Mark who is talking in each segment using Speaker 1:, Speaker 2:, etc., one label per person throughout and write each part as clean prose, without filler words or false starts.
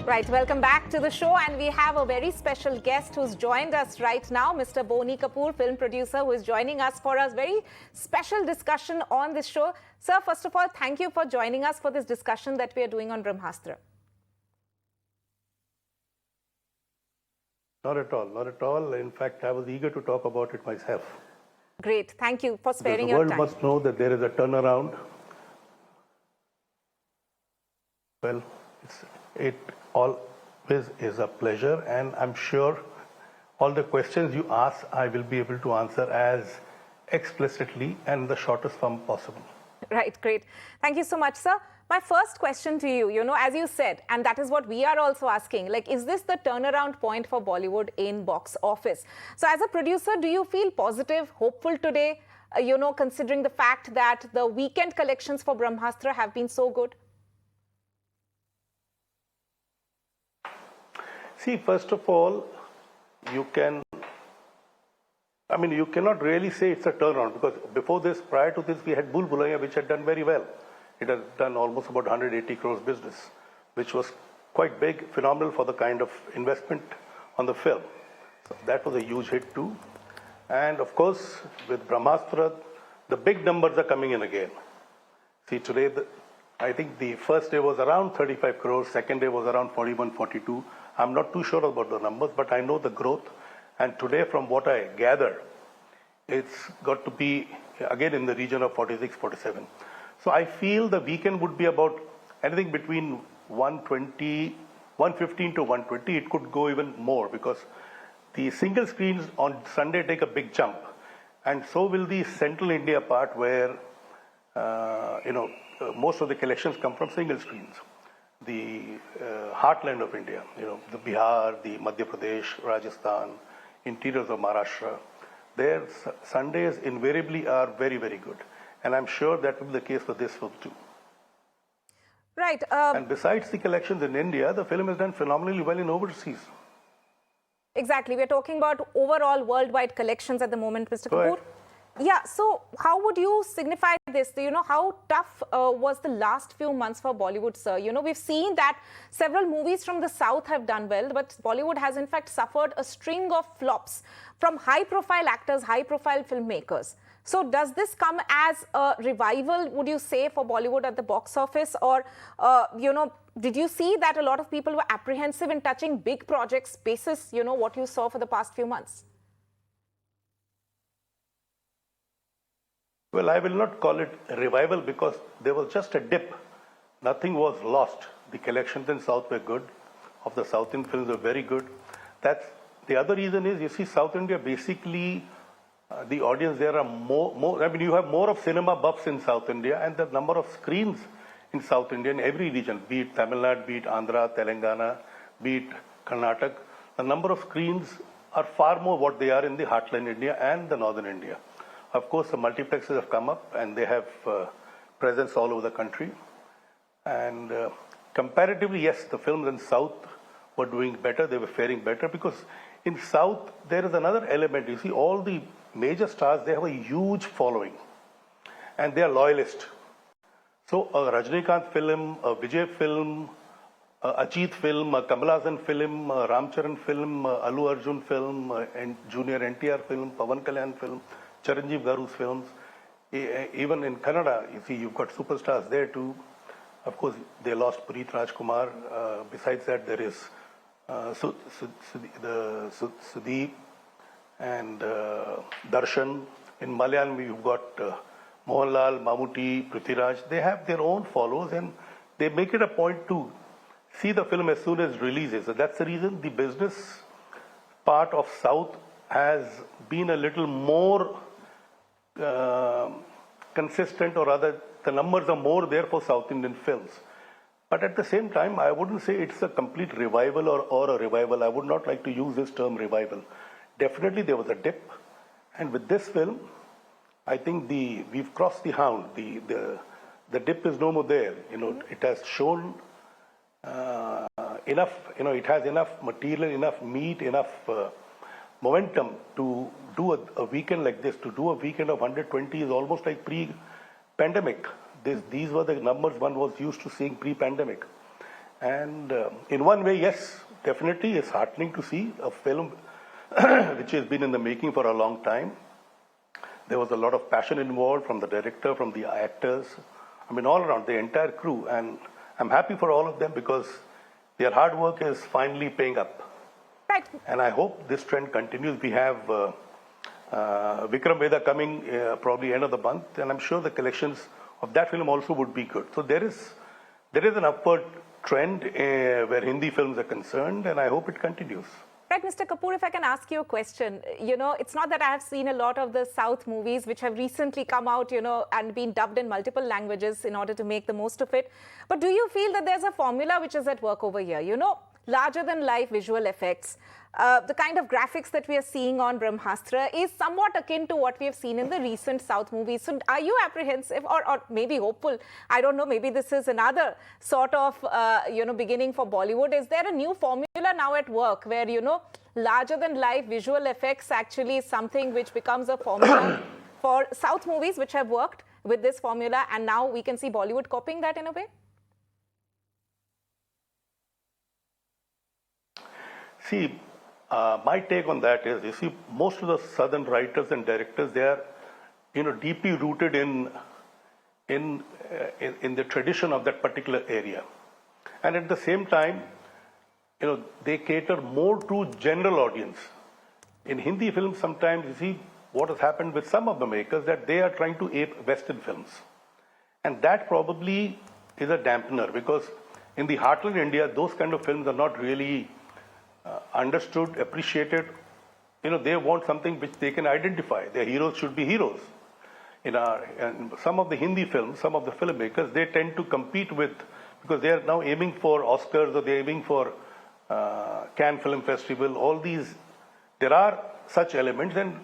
Speaker 1: Right, welcome back to the show, and we have a very special guest who's joined us right now, Mr. Boney Kapoor, film producer, who is joining us for a very special discussion on this show. Sir, first of all, thank you for joining us for this discussion that we are doing on Brahmastra.
Speaker 2: Not at all, not at all. In fact, I was eager to talk about it myself.
Speaker 1: Great, thank you for sparing your time.
Speaker 2: The world must know that there is a turnaround. Well, it always is a pleasure, and I'm sure all the questions you ask, I will be able to answer as explicitly and the shortest form possible.
Speaker 1: Right, great. Thank you so much, sir. My first question to you, as you said, and that is what we are also asking, like, is this the turnaround point for Bollywood in box office? So as a producer, do you feel positive, hopeful today, considering the fact that the weekend collections for Brahmastra have been so good?
Speaker 2: See, first of all, you cannot really say it's a turnaround, because before this, prior to this, we had Bhool Bhulaiya, which had done very well. It has done almost about 180 crores business, which was quite big, phenomenal for the kind of investment on the film. So that was a huge hit too. And of course, with Brahmastra, the big numbers are coming in again. See, today, I think the first day was around 35 crores, second day was around 41, 42. I'm not too sure about the numbers, but I know the growth. And today, from what I gather, it's got to be, again, in the region of 46, 47. So I feel the weekend would be about anything between 115 to 120. It could go even more, because the single screens on Sunday take a big jump. And so will the Central India part, where, most of the collections come from single screens. The heartland of India, the Bihar, the Madhya Pradesh, Rajasthan, interiors of Maharashtra, their Sundays invariably are very, very good. And I'm sure that will be the case for this film too.
Speaker 1: Right.
Speaker 2: And besides the collections in India, the film has done phenomenally well in overseas.
Speaker 1: Exactly. We're talking about overall worldwide collections at the moment, Mr. Kapoor. Yeah, so how would you signify this? How tough was the last few months for Bollywood, sir? We've seen that several movies from the South have done well, but Bollywood has in fact suffered a string of flops from high-profile actors, high-profile filmmakers. So does this come as a revival, would you say, for Bollywood at the box office? Or, did you see that a lot of people were apprehensive in touching big projects basis, what you saw for the past few months?
Speaker 2: Well, I will not call it a revival, because there was just a dip. Nothing was lost. The collections in South were good. Of the South Indian films were very good. That's the other reason is, you see, South India, basically, the audience there are you have more of cinema buffs in South India, and the number of screens in South India in every region, be it Tamil Nadu, be it Andhra, Telangana, be it Karnataka, the number of screens are far more what they are in the heartland India and the northern India. Of course, the multiplexes have come up, and they have presence all over the country. And comparatively, yes, the films in South were doing better. They were faring better, because in South, there is another element. You see, all the major stars, they have a huge following, and they are loyalist. So a Rajinikanth film, a Vijay film, a Ajit film, a Kamal Haasan film, a Ramcharan film, a Allu Arjun film, and Junior NTR film, Pawan Kalyan film, Chiranjeev Garu's films. Even in Kannada, you see, you've got superstars there too. Of course, they lost Puneet Rajkumar. Besides that, there is Sudeep and Darshan. In Malayalam, you've got Mohanlal, Mammootty, Prithviraj. They have their own followers, and they make it a point to see the film as soon as it releases. So that's the reason the business part of South has been a little more consistent, or rather, the numbers are more there for South Indian films. But at the same time, I wouldn't say it's a complete revival or a revival. I would not like to use this term revival. Definitely there was a dip. And with this film, I think we've crossed the hound. The dip is no more there. It has shown enough, it has enough material, enough meat, enough momentum to do a weekend like this. To do a weekend of 120 is almost like pre-pandemic. These were the numbers one was used to seeing pre-pandemic. And in one way, yes, definitely it's heartening to see a film which has been in the making for a long time. There was a lot of passion involved from the director, from the actors, I mean, all around, the entire crew. And I'm happy for all of them because their hard work is finally paying up.
Speaker 1: Right.
Speaker 2: And I hope this trend continues. We have Vikram Vedha coming probably end of the month, and I'm sure the collections of that film also would be good. So there is an upward trend where Hindi films are concerned, and I hope it continues.
Speaker 1: Right, Mr. Kapoor, if I can ask you a question. It's not that I have seen a lot of the South movies which have recently come out, and been dubbed in multiple languages in order to make the most of it. But do you feel that there's a formula which is at work over here? Larger than life visual effects. The kind of graphics that we are seeing on Brahmastra is somewhat akin to what we have seen in the recent South movies. So are you apprehensive or maybe hopeful? I don't know, maybe this is another sort of, beginning for Bollywood. Is there a new formula now at work where, larger than life visual effects actually is something which becomes a formula for South movies which have worked with this formula, and now we can see Bollywood copying that in a way?
Speaker 2: See, my take on that is, you see, most of the southern writers and directors, they are, deeply rooted in the tradition of that particular area, and at the same time, they cater more to general audience. In Hindi films, sometimes you see what has happened with some of the makers that they are trying to ape Western films, and that probably is a dampener because in the heartland India, those kind of films are not really understood, appreciated. They want something which they can identify. Their heroes should be heroes. And some of the Hindi films, some of the filmmakers, they tend to compete with, because they are now aiming for Oscars or they're aiming for Cannes Film Festival, all these, there are such elements, and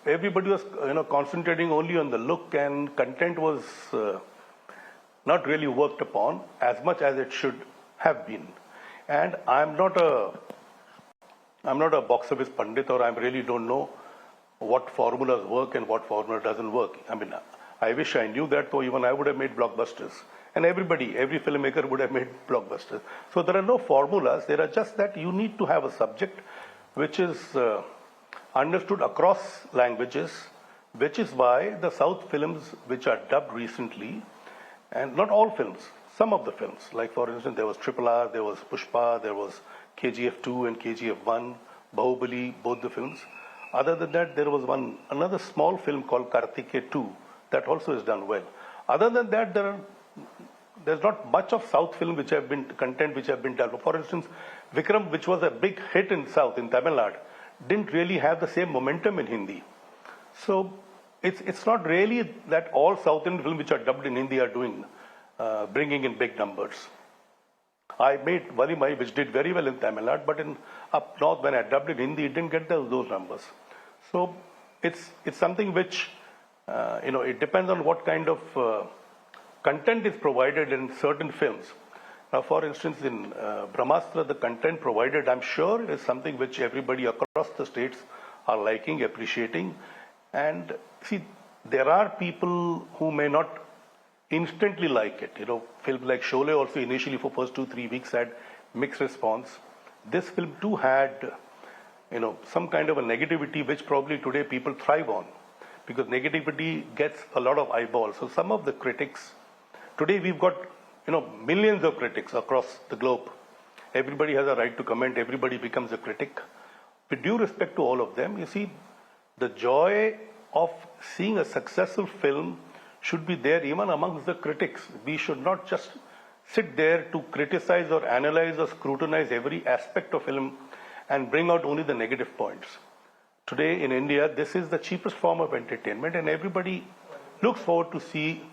Speaker 2: everybody was concentrating only on the look, and content was not really worked upon as much as it should have been. And I'm not a box office pundit, or I really don't know what formulas work and what formula doesn't work. I mean, I wish I knew that, though even I would have made blockbusters. And every filmmaker would have made blockbusters. So there are no formulas. There are just that you need to have a subject which is understood across languages, which is why the South films which are dubbed recently, and not all films, some of the films, like for instance, there was RRR, there was Pushpa, there was KGF 2 and KGF 1, Bahubali, both the films. Other than that, there was another small film called Kartikeya 2 that also is done well. Other than that, there's not much of South film which have been done. For instance, Vikram, which was a big hit in South, in Tamil Nadu, didn't really have the same momentum in Hindi. So it's not really that all South Indian films which are dubbed in Hindi are bringing in big numbers. I made Valimai, which did very well in Tamil Nadu, but in up north, when I dubbed in Hindi, it didn't get those numbers. So it's something which, it depends on what kind of content is provided in certain films. Now, for instance, in Brahmastra, the content provided, I'm sure, is something which everybody across the states are liking, appreciating. And see, there are people who may not instantly like it. Films like Sholay also initially for first 2-3 weeks had mixed response. This film too had, some kind of a negativity which probably today people thrive on, because negativity gets a lot of eyeballs. So some of the critics, today we've got, millions of critics across the globe. Everybody has a right to comment. Everybody becomes a critic. With due respect to all of them, you see, the joy of seeing a successful film should be there even amongst the critics. We should not just sit there to criticize or analyze or scrutinize every aspect of film and bring out only the negative points. Today in India, this is the cheapest form of entertainment, and everybody looks forward to see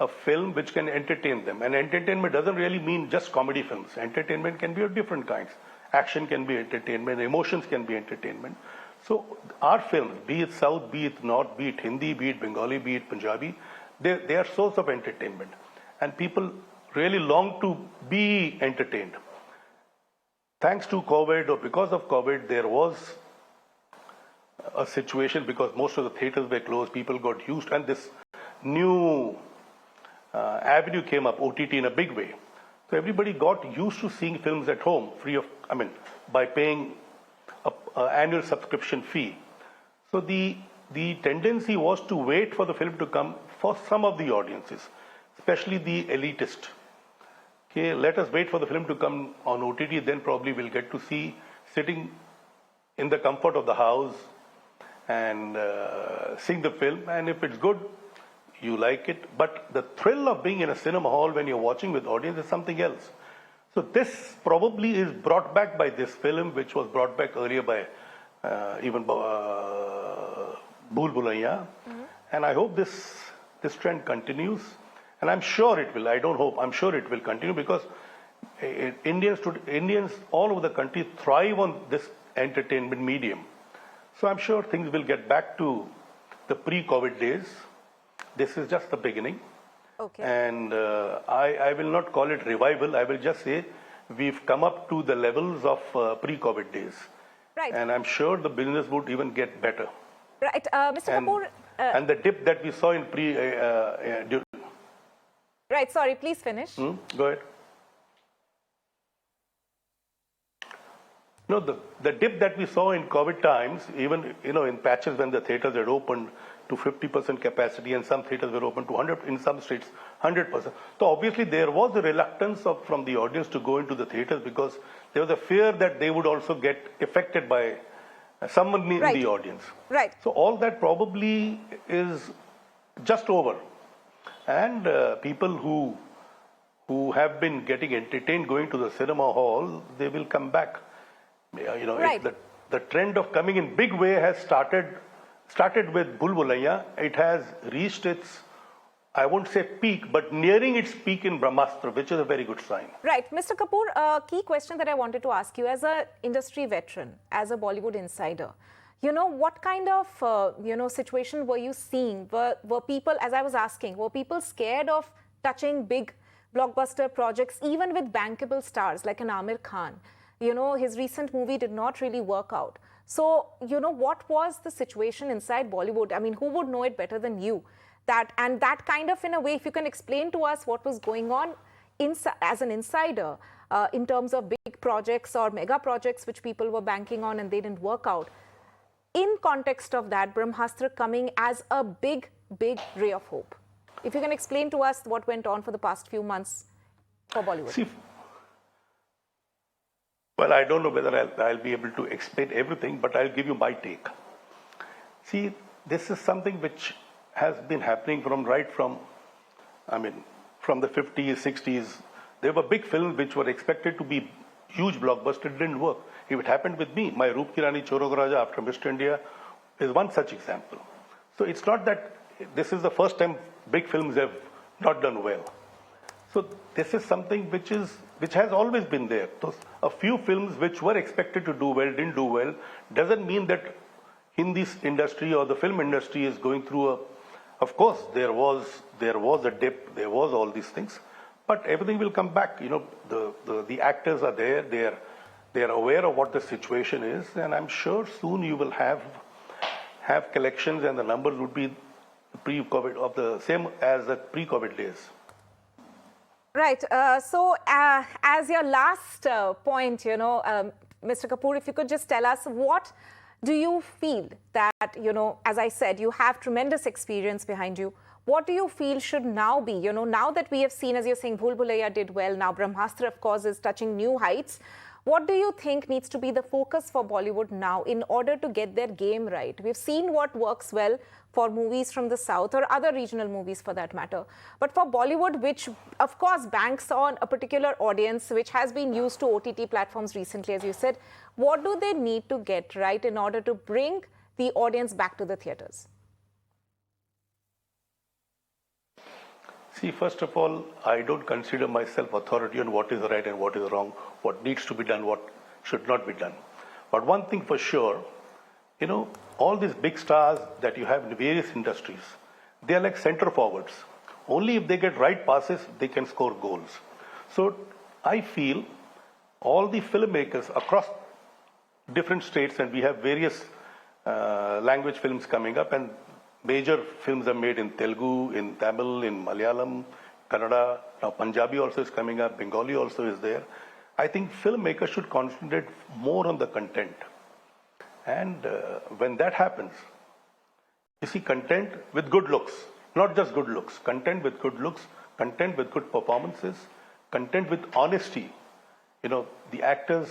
Speaker 2: a film which can entertain them. And entertainment doesn't really mean just comedy films. Entertainment can be of different kinds. Action can be entertainment, emotions can be entertainment. So our films, be it South, be it North, be it Hindi, be it Bengali, be it Punjabi, they are source of entertainment. And people really long to be entertained. Thanks to COVID, or because of COVID, there was a situation, because most of the theaters were closed, people got used, and this new avenue came up, OTT, in a big way. So everybody got used to seeing films at home, by paying an annual subscription fee. So the tendency was to wait for the film to come for some of the audiences, especially the elitist. Okay, let us wait for the film to come on OTT, then probably we'll get to see sitting in the comfort of the house and seeing the film. And if it's good, you like it. But the thrill of being in a cinema hall when you're watching with audience is something else. So this probably is brought back by this film, which was brought back earlier by Bhool Bhulaiya. And I hope this trend continues. And I'm sure it will. I don't hope. I'm sure it will continue because Indians all over the country thrive on this entertainment medium. So I'm sure things will get back to the pre-COVID days. This is just the beginning.
Speaker 1: Okay.
Speaker 2: And I will not call it revival. I will just say we've come up to the levels of pre-COVID days.
Speaker 1: Right.
Speaker 2: And I'm sure the business would even get better.
Speaker 1: Right. Mr. Kapoor.
Speaker 2: And the dip that we saw in
Speaker 1: Right. Sorry, please finish.
Speaker 2: Go ahead. No, the dip that we saw in COVID times, even in patches when the theaters had opened to 50% capacity and some theaters were open to 100, in some states 100%. So obviously there was a reluctance from the audience to go into the theaters because there was a fear that they would also get affected by someone in the audience.
Speaker 1: Right.
Speaker 2: So all that probably is just over, and people who have been getting entertained going to the cinema hall, they will come back.
Speaker 1: Right.
Speaker 2: The trend of coming in big way has started with Bhool Bhulaiya. It has reached its, I won't say peak, but nearing its peak in Brahmastra, which is a very good sign.
Speaker 1: Right. Mr. Kapoor, a key question that I wanted to ask you as an industry veteran, as a Bollywood insider, what kind of, situation were you seeing? Were people, as I was asking, were people scared of touching big blockbuster projects, even with bankable stars like an Amir Khan? His recent movie did not really work out. So, what was the situation inside Bollywood? I mean, who would know it better than you? That kind of, in a way, if you can explain to us what was going on as an insider in terms of big projects or mega projects which people were banking on and they didn't work out. In context of that, Brahmastra coming as a big, big ray of hope. If you can explain to us what went on for the past few months for Bollywood.
Speaker 2: See, well, I don't know whether I'll be able to explain everything, but I'll give you my take. See, this is something which has been happening from the 50s, 60s. There were big films which were expected to be huge blockbusters, didn't work. If it happened with me, my Roop Ki Rani Choro Raja after Mr. India is one such example. So it's not that this is the first time big films have not done well. So this is something which has always been there. So a few films which were expected to do well, didn't do well, doesn't mean that Hindi industry or the film industry is going through of course there was a dip, there was all these things, but everything will come back. The actors are there, they are aware of what the situation is, and I'm sure soon you will have collections and the numbers would be pre-COVID of the same as the pre-COVID days.
Speaker 1: Right. So as your last point, Mr. Kapoor, if you could just tell us, what do you feel that, as I said, you have tremendous experience behind you. What do you feel should now be, now that we have seen, as you're saying, Bhool Bhulaiya did well, now Brahmastra, of course, is touching new heights. What do you think needs to be the focus for Bollywood now in order to get their game right? We've seen what works well for movies from the South or other regional movies for that matter. But for Bollywood, which of course banks on a particular audience, which has been used to OTT platforms recently, as you said, what do they need to get right in order to bring the audience back to the theatres?
Speaker 2: See, first of all, I don't consider myself authority on what is right and what is wrong, what needs to be done, what should not be done. But one thing for sure, all these big stars that you have in various industries, they are like center forwards. Only if they get right passes, they can score goals. So I feel all the filmmakers across different states, and we have various language films coming up, and major films are made in Telugu, in Tamil, in Malayalam, Kannada, Now Punjabi also is coming up, Bengali also is there. I think filmmakers should concentrate more on the content. And when that happens, you see content with good looks, not just good looks, content with good looks, content with good performances, content with honesty. You know, the actors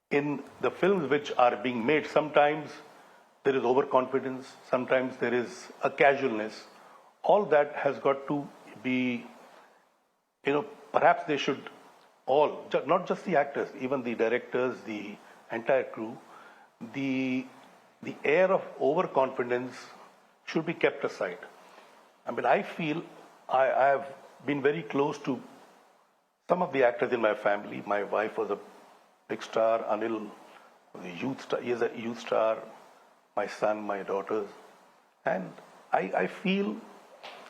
Speaker 2: in the films which are being made, sometimes there is overconfidence, sometimes there is a casualness. All that has got to be, you know, perhaps they should all, not just the actors, even the directors, the entire crew, the air of overconfidence should be kept aside. I mean, I feel I have been very close to some of the actors in my family. My wife was a big star, Anil was a youth star, he is a youth star, my son, my daughters. And I feel,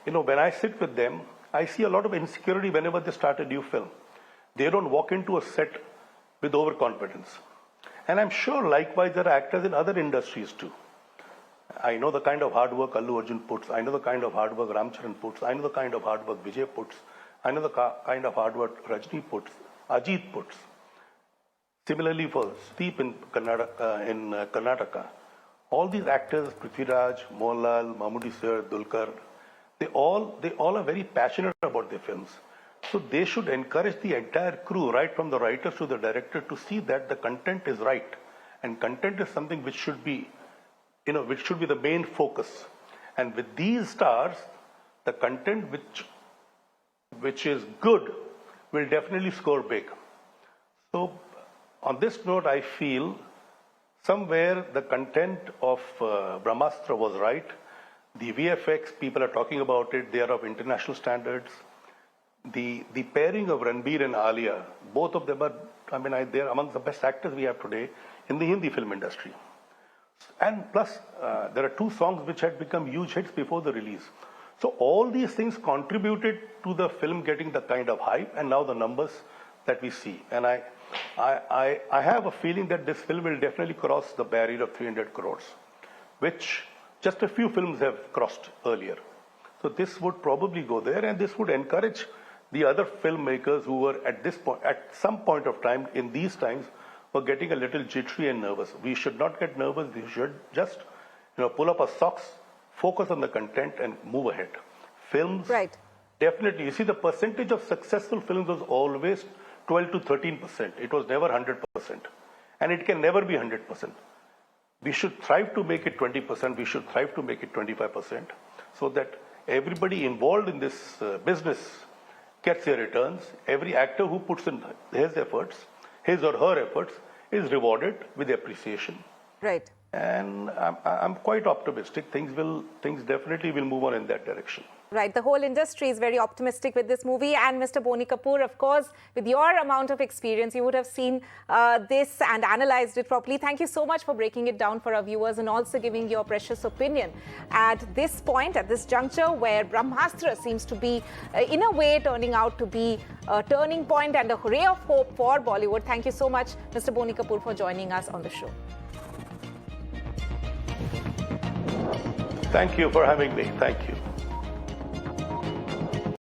Speaker 2: you know, when I sit with them, I see a lot of insecurity whenever they start a new film. They don't walk into a set with overconfidence. And I'm sure likewise there are actors in other industries too. I know the kind of hard work Allu Arjun puts, I know the kind of hard work Ramcharan puts, I know the kind of hard work Vijay puts, I know the kind of hard work Rajni puts, Ajit puts. Similarly for Steep in Karnataka, all these actors, Prithviraj, Mohanlal, Mammootty sir, Dulquer, they all are very passionate about their films. So they should encourage the entire crew, right from the writers to the director, to see that the content is right. And content is something which should be, you know, which should be the main focus. And with these stars, the content which is good will definitely score big. So on this note, I feel somewhere the content of Brahmastra was right. The VFX, people are talking about it, they are of international standards. The pairing of Ranbir and Alia, both of them are, I mean, they're among the best actors we have today in the Hindi film industry. And plus, there are two songs which had become huge hits before the release. So all these things contributed to the film getting the kind of hype and now the numbers that we see. And I have a feeling that this film will definitely cross the barrier of 300 crores, which just a few films have crossed earlier. So this would probably go there, and this would encourage the other filmmakers who were at some point of time in these times were getting a little jittery and nervous. We should not get nervous. We should just, you know, pull up our socks, focus on the content, and move ahead. Films,
Speaker 1: right?
Speaker 2: Definitely. You see, the percentage of successful films was always 12 to 13%. It was never 100%, and it can never be 100%. We should strive to make it 20%. We should strive to make it 25%, so that everybody involved in this business gets their returns. Every actor who puts in his efforts, his or her efforts, is rewarded with appreciation.
Speaker 1: Right.
Speaker 2: And I'm quite optimistic. Things definitely will move on in that direction.
Speaker 1: Right. The whole industry is very optimistic with this movie. And Mr. Boney Kapoor, of course, with your amount of experience, you would have seen this and analyzed it properly. Thank you so much for breaking it down for our viewers and also giving your precious opinion at this point, at this juncture, where Brahmastra seems to be, in a way, turning out to be a turning point and a ray of hope for Bollywood. Thank you so much, Mr. Boney Kapoor, for joining us on the show.
Speaker 2: Thank you for having me. Thank you.